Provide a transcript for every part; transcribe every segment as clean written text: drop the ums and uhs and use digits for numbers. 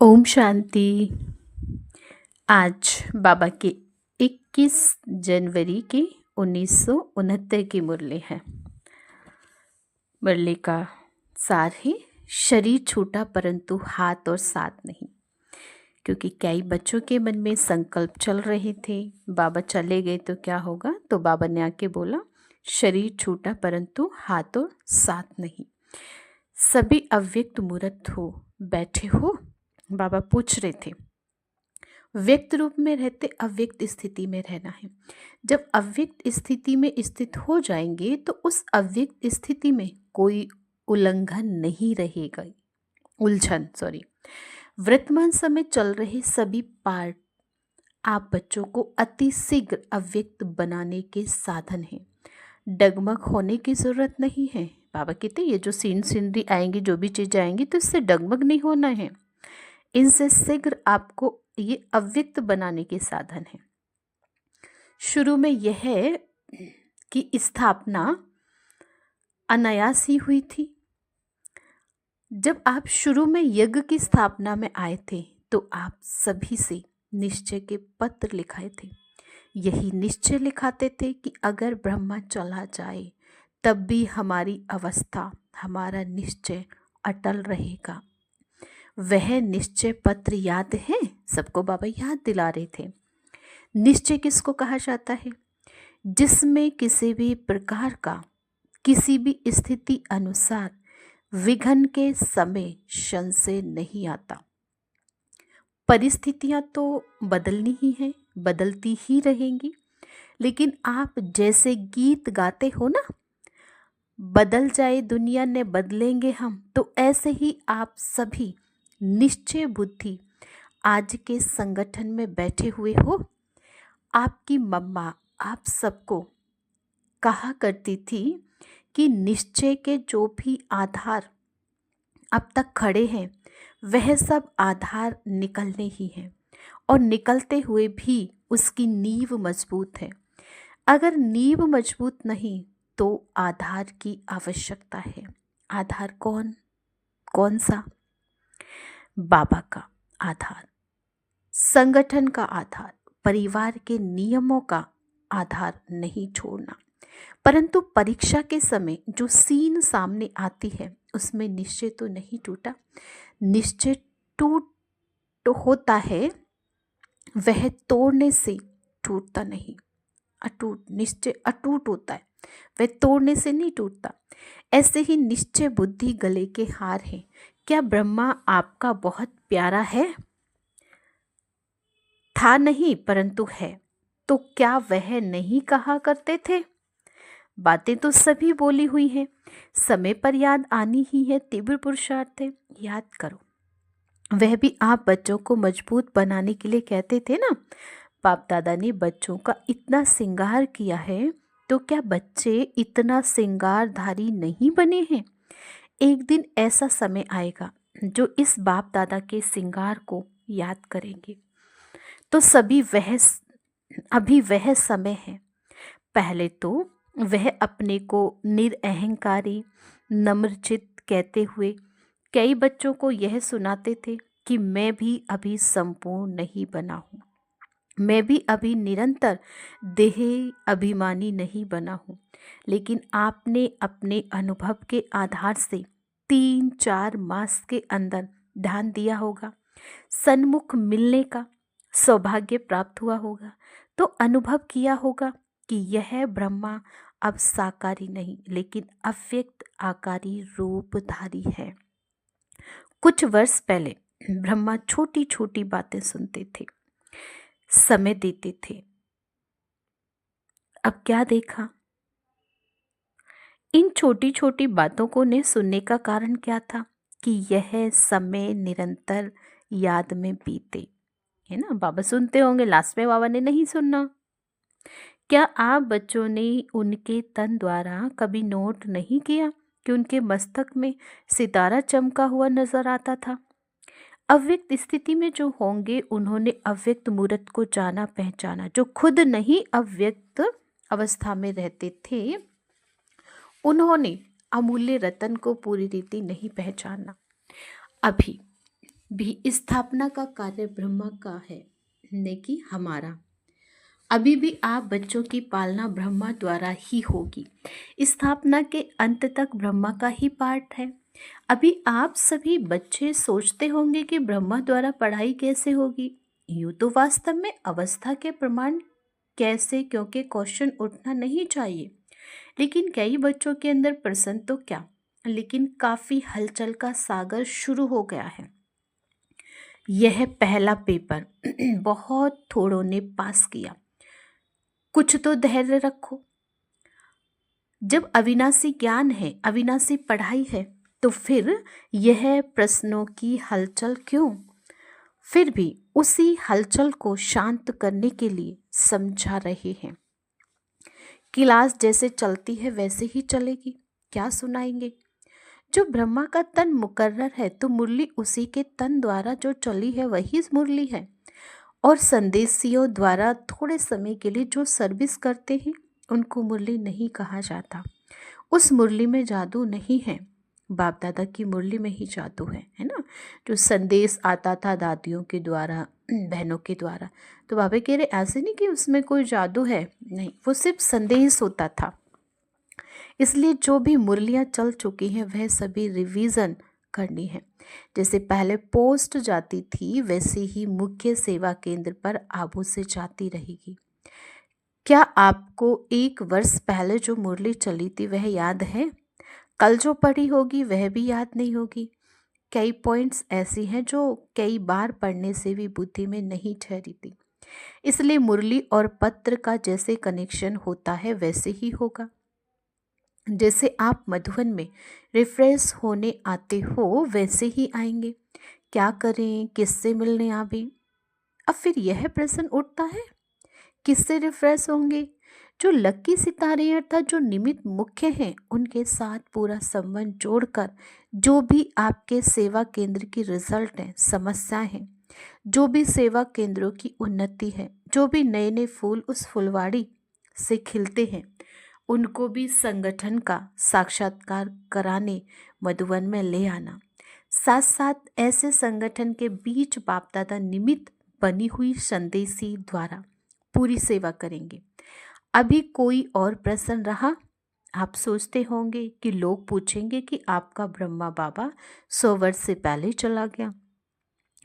ओम शांति। आज बाबा के 21 जनवरी के 1969 की मुरली है। मुरली का सार है, शरीर छूटा परंतु हाथ और साथ नहीं। क्योंकि कई बच्चों के मन में संकल्प चल रहे थे, बाबा चले गए तो क्या होगा, तो बाबा ने आके बोला शरीर छूटा परंतु हाथ और साथ नहीं। सभी अव्यक्त मूर्त हो, बैठे हो। बाबा पूछ रहे थे, व्यक्त रूप में रहते अव्यक्त स्थिति में रहना है। जब अव्यक्त स्थिति में स्थित हो जाएंगे तो उस अव्यक्त स्थिति में कोई उल्लंघन नहीं रहेगा, उलझन वर्तमान समय चल रहे सभी पार्ट आप बच्चों को अति शीघ्र अव्यक्त बनाने के साधन हैं। डगमग होने की जरूरत नहीं है। बाबा कहते ये जो सीनरी आएंगी, जो भी चीज़ आएंगी, तो इससे डगमग नहीं होना है। इनसे शीघ्र आपको ये अव्यक्त बनाने के साधन है। शुरू में यह है कि स्थापना अनायास ही हुई थी। जब आप शुरू में यज्ञ की स्थापना में आए थे तो आप सभी से निश्चय के पत्र लिखाए थे। यही निश्चय लिखाते थे कि अगर ब्रह्मा चला जाए तब भी हमारी अवस्था, हमारा निश्चय अटल रहेगा। वह निश्चय पत्र याद है सबको, बाबा याद दिला रहे थे। निश्चय किसको कहा जाता है? जिसमें किसी भी प्रकार का, किसी भी स्थिति अनुसार विघ्न के समय संशय नहीं आता। परिस्थितियां तो बदलनी ही हैं, बदलती ही रहेंगी, लेकिन आप जैसे गीत गाते हो ना, बदल जाए दुनिया ने बदलेंगे हम, तो ऐसे ही आप सभी निश्चय बुद्धि आज के संगठन में बैठे हुए हो। आपकी मम्मा आप सबको कहा करती थी कि निश्चय के जो भी आधार अब तक खड़े हैं वह सब आधार निकलने ही हैं, और निकलते हुए भी उसकी नींव मजबूत है। अगर नींव मजबूत नहीं तो आधार की आवश्यकता है। आधार कौन सा? बाबा का आधार, संगठन का आधार, परिवार के नियमों का आधार नहीं छोड़ना। परंतु परीक्षा के समय जो सीन सामने आती है उसमें निश्चय तो नहीं टूटा। निश्चय टूट होता है, वह तोड़ने से टूटता नहीं। अटूट निश्चय अटूट होता है, वह तोड़ने से नहीं टूटता। ऐसे ही निश्चय बुद्धि गले के हार है। क्या ब्रह्मा आपका बहुत प्यारा है? था नहीं परंतु है। तो क्या वह नहीं कहा करते थे? बातें तो सभी बोली हुई हैं, समय पर याद आनी ही है। तीव्र पुरुषार्थ है, याद करो। वह भी आप बच्चों को मजबूत बनाने के लिए कहते थे ना। बाप दादा ने बच्चों का इतना श्रृंगार किया है, तो क्या बच्चे इतना श्रृंगारधारी नहीं बने हैं? एक दिन ऐसा समय आएगा जो इस बाप दादा के श्रृंगार को याद करेंगे। तो अभी वह समय है। पहले तो वह अपने को निरअहंकारी, नम्रचित कहते हुए कई बच्चों को यह सुनाते थे कि मैं भी अभी संपूर्ण नहीं बना हूँ, मैं भी अभी निरंतर देह अभिमानी नहीं बना हूँ। लेकिन आपने अपने अनुभव के आधार से 3-4 मास के अंदर ध्यान दिया होगा, सन्मुख मिलने का सौभाग्य प्राप्त हुआ होगा, तो अनुभव किया होगा कि यह ब्रह्मा अब साकारी नहीं लेकिन अव्यक्त आकारी रूपधारी है। कुछ वर्ष पहले ब्रह्मा छोटी छोटी बातें सुनते थे, समय देते थे। अब क्या देखा? इन छोटी छोटी बातों को ने सुनने का कारण क्या था कि यह समय निरंतर याद में बीते, है ना। बाबा सुनते होंगे, लास्ट में बाबा ने नहीं सुनना। क्या आप बच्चों ने उनके तन द्वारा कभी नोट नहीं किया कि उनके मस्तक में सितारा चमका हुआ नजर आता था? अव्यक्त स्थिति में जो होंगे उन्होंने अव्यक्त मूर्त को जाना पहचाना। जो खुद नहीं अव्यक्त अवस्था में रहते थे उन्होंने अमूल्य रतन को पूरी रीति नहीं पहचाना। अभी भी स्थापना का कार्य ब्रह्मा का है, न कि हमारा। अभी भी आप बच्चों की पालना ब्रह्मा द्वारा ही होगी। स्थापना के अंत तक ब्रह्मा का ही पाठ है। अभी आप सभी बच्चे सोचते होंगे कि ब्रह्मा द्वारा पढ़ाई कैसे होगी। यूँ तो वास्तव में अवस्था के प्रमाण कैसे, क्योंकि क्वेश्चन उठना नहीं चाहिए। लेकिन कई बच्चों के अंदर प्रश्न तो क्या, लेकिन काफ़ी हलचल का सागर शुरू हो गया है। यह पहला पेपर बहुत थोड़ों ने पास किया। कुछ तो धैर्य रखो। जब अविनाशी ज्ञान है, अविनाशी पढ़ाई है, तो फिर यह प्रश्नों की हलचल क्यों? फिर भी उसी हलचल को शांत करने के लिए समझा रहे हैं। क्लास जैसे चलती है वैसे ही चलेगी। क्या सुनाएंगे? जो ब्रह्मा का तन मुकर्रर है, तो मुरली उसी के तन द्वारा जो चली है वही मुरली है। और संदेशियों द्वारा थोड़े समय के लिए जो सर्विस करते हैं उनको मुरली नहीं कहा जाता। उस मुरली में जादू नहीं है, बाप दादा की मुरली में ही जादू है ना। जो संदेश आता था दादियों के द्वारा, बहनों के द्वारा, तो बाबा कह रहे ऐसे नहीं कि उसमें कोई जादू है, नहीं, वो सिर्फ संदेश होता था। इसलिए जो भी मुरलियाँ चल चुकी हैं वह सभी रिवीजन करनी है। जैसे पहले पोस्ट जाती थी वैसे ही मुख्य सेवा केंद्र पर आबू से जाती रहेगी। क्या आपको 1 वर्ष पहले जो मुरली चली थी वह याद है? कल जो पढ़ी होगी वह भी याद नहीं होगी। कई पॉइंट्स ऐसी हैं जो कई बार पढ़ने से भी बुद्धि में नहीं ठहरी थी। इसलिए मुरली और पत्र का जैसे कनेक्शन होता है वैसे ही होगा। जैसे आप मधुबन में रिफ्रेश होने आते हो वैसे ही आएंगे। क्या करें, किससे मिलने आवे? अब फिर यह प्रश्न उठता है, किससे रिफ्रेश होंगे? जो लकी सितारे अर्थात जो निमित्त मुख्य हैं उनके साथ पूरा संबंध जोड़कर, जो भी आपके सेवा केंद्र की रिजल्ट है, समस्याएं हैं, जो भी सेवा केंद्रों की उन्नति है, जो भी नए नए फूल उस फुलवाड़ी से खिलते हैं, उनको भी संगठन का साक्षात्कार कराने मधुबन में ले आना। साथ साथ ऐसे संगठन के बीच बाप दादा निमित्त बनी हुई संदेशी द्वारा पूरी सेवा करेंगे। अभी कोई और प्रश्न रहा? आप सोचते होंगे कि लोग पूछेंगे कि आपका ब्रह्मा बाबा 100 वर्ष से पहले चला गया।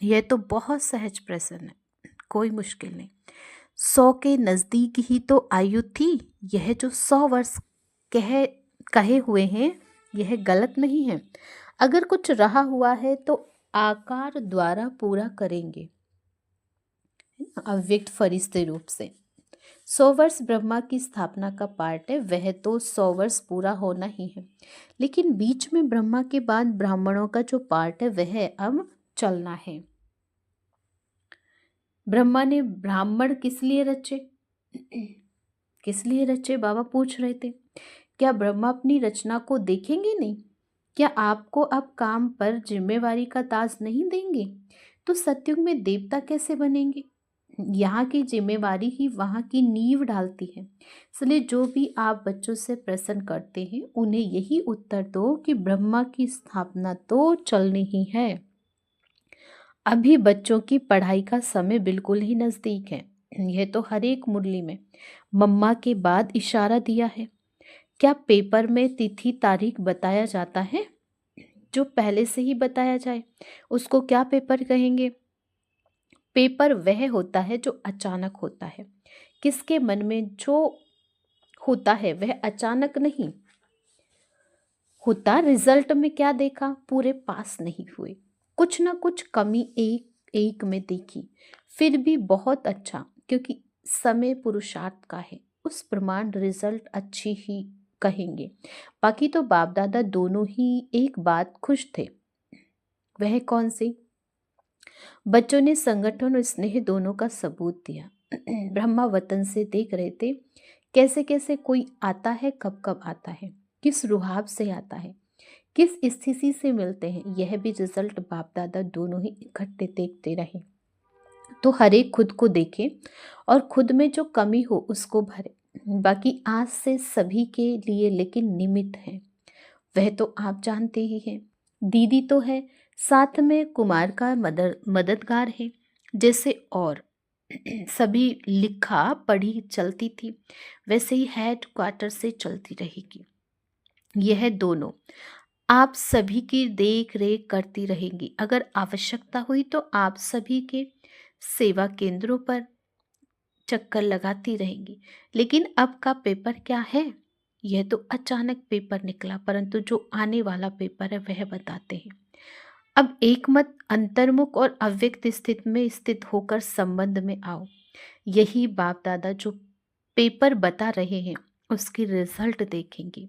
यह तो बहुत सहज प्रश्न है, कोई मुश्किल नहीं। 100 के नज़दीक ही तो आयु थी। यह जो 100 वर्ष कहे हुए हैं यह गलत नहीं है। अगर कुछ रहा हुआ है तो आकार द्वारा पूरा करेंगे, अव्यक्त फरिश्ते रूप से। 100 वर्ष ब्रह्मा की स्थापना का पार्ट है, वह तो 100 वर्ष पूरा होना ही है। लेकिन बीच में ब्रह्मा के बाद ब्राह्मणों का जो पार्ट है वह अब चलना है। ब्रह्मा ने ब्राह्मण किस लिए रचे? किस लिए रचे बाबा पूछ रहे थे। क्या ब्रह्मा अपनी रचना को देखेंगे नहीं? क्या आपको अब काम पर जिम्मेवारी का ताज नहीं देंगे? तो सतयुग में देवता कैसे बनेंगे? यहाँ की जिम्मेवारी ही वहाँ की नींव डालती है। इसलिए जो भी आप बच्चों से प्रश्न करते हैं उन्हें यही उत्तर दो कि ब्रह्मा की स्थापना तो चलनी ही है। अभी बच्चों की पढ़ाई का समय बिल्कुल ही नज़दीक है। यह तो हर एक मुरली में मम्मा के बाद इशारा दिया है। क्या पेपर में तिथि तारीख बताया जाता है? जो पहले से ही बताया जाए उसको क्या पेपर कहेंगे? पेपर वह होता है जो अचानक होता है। किसके मन में जो होता है वह अचानक नहीं होता। रिजल्ट में क्या देखा? पूरे पास नहीं हुए, कुछ ना कुछ कमी एक एक में देखी, फिर भी बहुत अच्छा, क्योंकि समय पुरुषार्थ का है। उस प्रमाण रिजल्ट अच्छी ही कहेंगे। बाकी तो बाप दादा दोनों ही एक बात खुश थे। वह कौन सी? बच्चों ने संगठन और स्नेह दोनों का सबूत दिया। ब्रह्मा वतन से देख रहे थे कैसे कैसे कोई आता है, कब कब आता है, किस रुहाब से आता है, किस स्थिति से मिलते हैं। यह भी रिजल्ट बाप दादा दोनों ही इकट्ठे देखते रहे। तो हर एक खुद को देखे और खुद में जो कमी हो उसको भरे। बाकी आज से सभी के लिए लेकिन निमित्त है, वह तो आप जानते ही हैं। दीदी तो है साथ में कुमार का मददगार है। जैसे और सभी लिखा पढ़ी चलती थी, वैसे ही हेड क्वार्टर से चलती रहेगी। यह दोनों आप सभी की देख रेख करती रहेंगी। अगर आवश्यकता हुई तो आप सभी के सेवा केंद्रों पर चक्कर लगाती रहेंगी। लेकिन अब का पेपर क्या है? यह तो अचानक पेपर निकला, परंतु जो आने वाला पेपर है वह बताते हैं। अब एक मत अंतर्मुख और अव्यक्त स्थिति में स्थित होकर संबंध में आओ। यही बाप दादा जो पेपर बता रहे हैं उसकी रिजल्ट देखेंगे।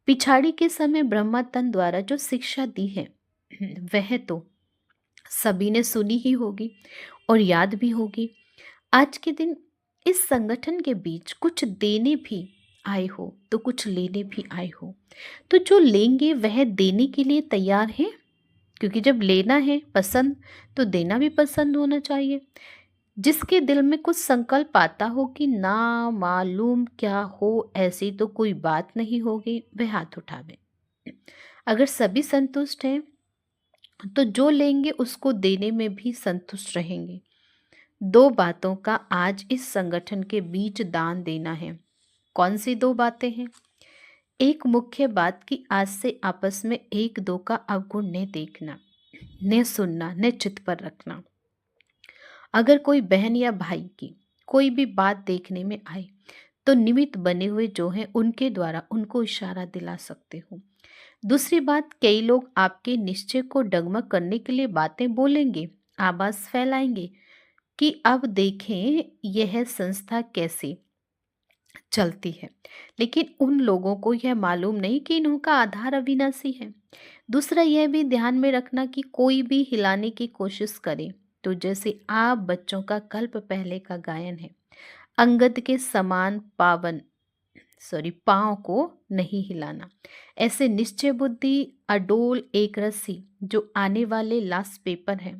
पिछाड़ी के समय ब्रह्मतन द्वारा जो शिक्षा दी है वह तो सभी ने सुनी ही होगी और याद भी होगी। आज के दिन इस संगठन के बीच कुछ देने भी आए हो तो कुछ लेने भी आए हो, तो जो लेंगे वह देने के लिए तैयार है, क्योंकि जब लेना है पसंद तो देना भी पसंद होना चाहिए। जिसके दिल में कुछ संकल्प आता हो कि ना मालूम क्या हो ऐसी तो कोई बात नहीं होगी, वह हाथ उठावे। अगर सभी संतुष्ट हैं तो जो लेंगे उसको देने में भी संतुष्ट रहेंगे। दो बातों का आज इस संगठन के बीच दान देना है। कौन सी दो बातें हैं? एक मुख्य बात कि आज से आपस में एक दो का अवगुण न देखना, न सुनना, न चित्त पर रखना। अगर कोई बहन या भाई की कोई भी बात देखने में आए तो निमित्त बने हुए जो हैं उनके द्वारा उनको इशारा दिला सकते हो। दूसरी बात, कई लोग आपके निश्चय को डगमग करने के लिए बातें बोलेंगे, आवाज फैलाएंगे कि अब देखें यह संस्था कैसे चलती है, लेकिन उन लोगों को यह मालूम नहीं कि इनका आधार अविनाशी है। दूसरा यह भी ध्यान में रखना कि कोई भी हिलाने की कोशिश करे तो जैसे आप बच्चों का कल्प पहले का गायन है, अंगद के समान पाँव को नहीं हिलाना। ऐसे निश्चय बुद्धि अडोल एक रस्सी जो आने वाले लास्ट पेपर है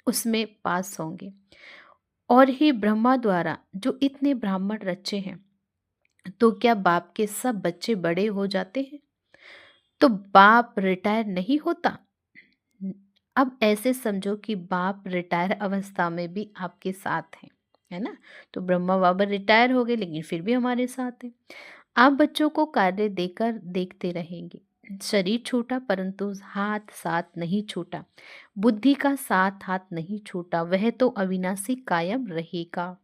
उसमें पास होंगे। और ही ब्रह्मा द्वारा जो इतने ब्राह्मण रचे हैं, तो क्या बाप के सब बच्चे बड़े हो जाते हैं? तो बाप रिटायर नहीं होता। अब ऐसे समझो कि बाप रिटायर अवस्था में भी आपके साथ हैं, है ना। तो ब्रह्मा बाबा रिटायर हो गए लेकिन फिर भी हमारे साथ हैं। आप बच्चों को कार्य देकर देखते रहेंगे। शरीर छूटा परंतु हाथ साथ नहीं छूटा, बुद्धि का साथ हाथ नहीं छूटा, वह तो अविनाशी कायम रहेगा।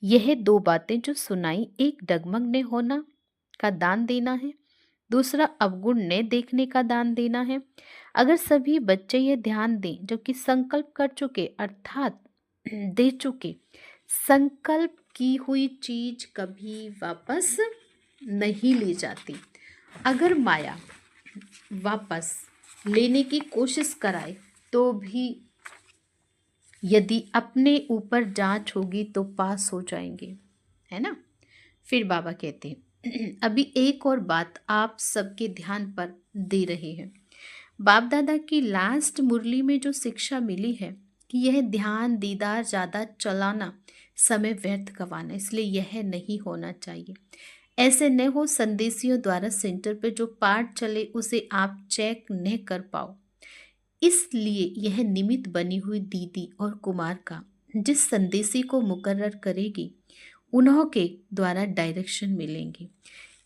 यह दो बातें जो सुनाई, एक डगमग ने होना का दान देना है, दूसरा अवगुण ने देखने का दान देना है। अगर सभी बच्चे ये ध्यान दें जो कि संकल्प कर चुके अर्थात दे चुके, संकल्प की हुई चीज कभी वापस नहीं ली जाती। अगर माया वापस लेने की कोशिश कराए तो भी यदि अपने ऊपर जांच होगी तो पास हो जाएंगे, है ना। फिर बाबा कहते हैं अभी एक और बात आप सबके ध्यान पर दे रहे हैं। बाप दादा की लास्ट मुरली में जो शिक्षा मिली है कि यह ध्यान दीदार ज़्यादा चलाना समय व्यर्थ गवाना, इसलिए यह नहीं होना चाहिए। ऐसे न हो संदेशियों द्वारा सेंटर पे जो पाठ चले उसे आप चेक न कर पाओ। इसलिए यह निमित्त बनी हुई दीदी और कुमार का जिस संदेशी को मुकर्रर करेगी उन्हों के द्वारा डायरेक्शन मिलेंगे।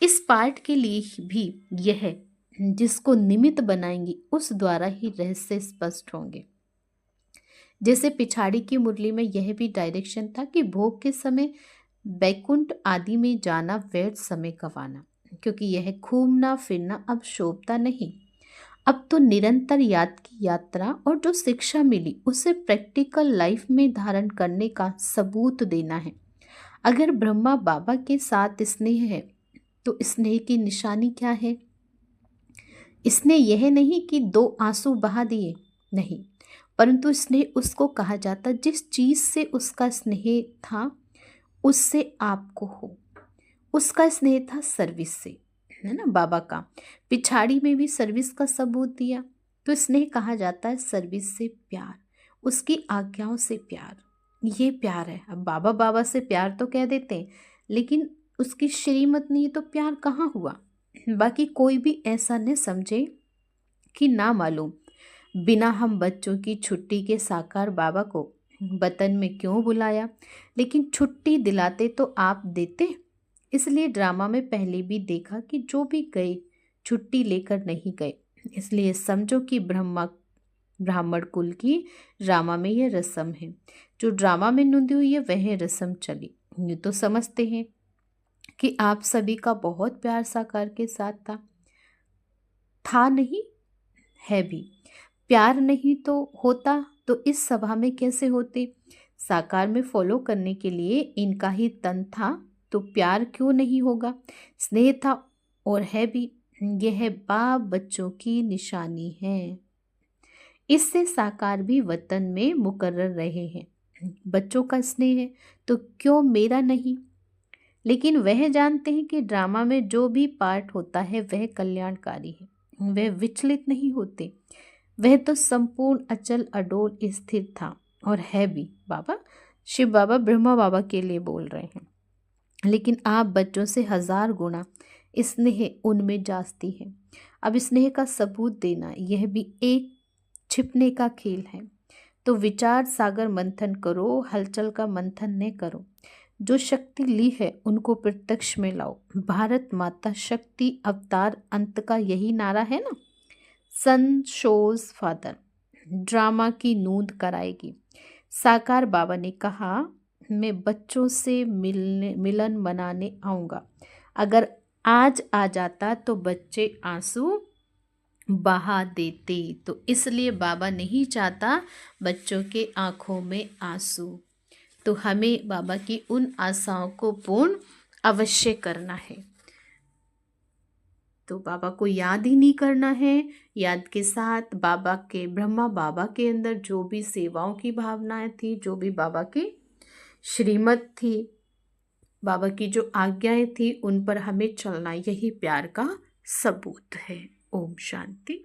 इस पाठ के लिए भी यह जिसको निमित्त बनाएंगी उस द्वारा ही रहस्य स्पष्ट होंगे। जैसे पिछाड़ी की मुरली में यह भी डायरेक्शन था कि भोग के समय बैकुंठ आदि में जाना व्यर्थ समय गंवाना, क्योंकि यह घूमना फिरना अब शोभता नहीं। अब तो निरंतर याद की यात्रा और जो शिक्षा मिली उसे प्रैक्टिकल लाइफ में धारण करने का सबूत देना है। अगर ब्रह्मा बाबा के साथ स्नेह है तो स्नेह की निशानी क्या है? स्नेह यह नहीं कि दो आंसू बहा दिए, नहीं, परंतु स्नेह उसको कहा जाता जिस चीज से उसका स्नेह था उससे आपको हो। उसका स्नेह था सर्विस से, है ना। बाबा का पिछाड़ी में भी सर्विस का सबूत दिया, तो स्नेह कहा जाता है सर्विस से प्यार, उसकी आज्ञाओं से प्यार। ये प्यार है। अब बाबा बाबा से प्यार तो कह देते हैं लेकिन उसकी श्रीमत नहीं तो प्यार कहाँ हुआ। बाकी कोई भी ऐसा न समझे कि ना मालूम बिना हम बच्चों की छुट्टी के साकार बाबा को वतन में क्यों बुलाया? लेकिन छुट्टी दिलाते तो आप देते। इसलिए ड्रामा में पहले भी देखा कि जो भी गए छुट्टी लेकर नहीं गए। इसलिए समझो कि ब्राह्मण कुल की ड्रामा में यह रस्म है। जो ड्रामा में नोंदी हुई है वह रस्म चली। ये तो समझते हैं कि आप सभी का बहुत प्यार साकार के साथ था नहीं, है भी। प्यार नहीं तो होता तो इस सभा में कैसे होते? साकार में फॉलो करने के लिए इनका ही तन था, तो प्यार क्यों नहीं होगा? स्नेह था और है भी। यह बाप बच्चों की निशानी है। इससे साकार भी वतन में मुकर्रर रहे हैं। बच्चों का स्नेह है तो क्यों मेरा नहीं? लेकिन वह जानते हैं कि ड्रामा में जो भी पार्ट होता है वह कल्याणकारी है। वह विचलित नहीं होते। वह तो संपूर्ण अचल अडोल स्थिर था और है भी। बाबा शिव बाबा ब्रह्मा बाबा के लिए बोल रहे हैं। लेकिन आप बच्चों से 1000 गुना स्नेह उनमें जास्ती है। अब स्नेह का सबूत देना यह भी एक छिपने का खेल है। तो विचार सागर मंथन करो, हलचल का मंथन न करो। जो शक्ति ली है उनको प्रत्यक्ष में लाओ। भारत माता शक्ति अवतार अंत का यही नारा है ना। सन शोज फादर ड्रामा की नूंद कराएगी। साकार बाबा ने कहा मैं बच्चों से मिलन मनाने आऊँगा। अगर आज आ जाता तो बच्चे आंसू बहा देते। तो इसलिए बाबा नहीं चाहता बच्चों के आँखों में आंसू। तो हमें बाबा की उन आशाओं को पूर्ण अवश्य करना है। तो बाबा को याद ही नहीं करना है। याद के साथ बाबा के ब्रह्मा बाबा के अंदर जो भी सेवाओं की भावनाएं थी, जो भी बाबा की श्रीमत थी, बाबा की जो आज्ञाएं थी, उन पर हमें चलना यही प्यार का सबूत है। ओम शांति।